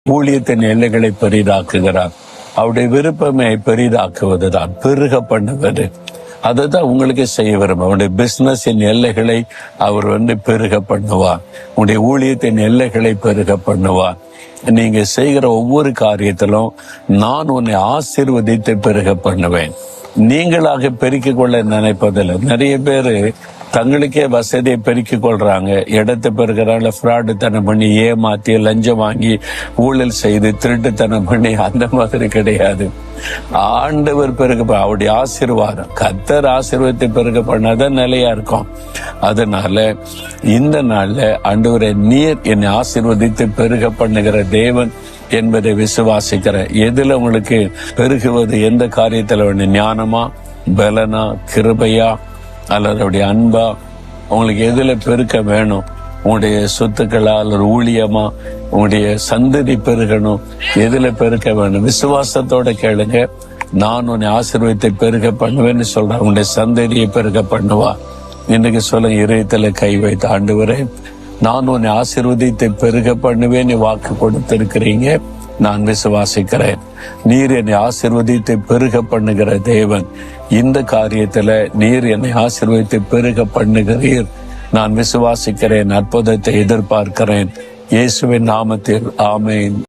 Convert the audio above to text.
ஊழியத்தின் எல்லைகளை பெரிதாக்குகிறார். அவருடைய விருப்பமே பெரிதாக்குவதுதான், பெருக பண்ணுவது. அதுதான் உங்களுக்கு செய்ய வரும். அவருடைய பிசினஸின் எல்லைகளை அவர் பெருக பண்ணுவார். உங்களுடைய ஊழியத்தின் எல்லைகளை பெருக பண்ணுவார். நீங்க செய்கிற ஒவ்வொரு காரியத்திலும் நான் உன்னை ஆசீர்வதித்து பெருக பண்ணுவேன். நீங்களாக பெருக்கிக் கொள்ள நினைப்பதில்லை. நிறைய பேரு தங்களுக்கே வசதியை பெருக்கிக் கொள்றாங்க. இடத்தை பெருக்கிறாங்க, ஃப்ராடுத்தனம் பண்ணி, ஏமாத்தி, லஞ்சம் வாங்கி, ஊழல் செய்து, திருட்டுத்தனம் பண்ணி. அந்த மாதிரி கிடையாது. ஆண்டவர் பெருக, அவருடைய ஆசீர்வாதம், கர்த்தர் ஆசீர்வாதத்தை பெருக பண்ணாதான் நிலையா இருக்கும். அதனால இந்த நாள்ல ஆண்டவரே, நீர் என்னை ஆசீர்வதித்து பெருக பண்ணுகிற தேவன் என்பதை விசுவாசிக்கிற. எதுல உங்களுக்கு பெருகுவது, எந்த காரியத்துல வேணும்? ஞானமா, பலனா, கிருபையா, அல்லது அவருடைய அன்பா? உங்களுக்கு எதுல பெருக்க வேணும்? உங்களுடைய சொத்துக்களா அல்லது ஊழியமா? உங்களுடைய சந்ததி பெருகணும், எதுல பெருக்க வேணும்? விசுவாசத்தோட கேளுங்க. நான் உன்னை ஆசீர்வாதத்தை பெருக பண்ணுவேன்னு சொல்றேன். உங்களுடைய சந்ததியை பெருக பண்ணுவா. இன்னைக்கு சொல்ல, இதயத்துல கை வைத்து, ஆண்டவரே, நான் உன்னை ஆசீர்வதித்தை பெருக பண்ணுவேன்னு வாக்கு கொடுத்திருக்கிறீங்க. நான் விசுவாசிக்கிறேன். நீர் என்னை ஆசீர்வதித்து பெருக பண்ணுகிற தேவன். இந்த காரியத்துல நீர் என்னை ஆசீர்வதித்து பெருக பண்ணுகிறீர். நான் விசுவாசிக்கிறேன். அற்புதத்தை எதிர்பார்க்கிறேன். இயேசுவின் நாமத்தில் ஆமென்.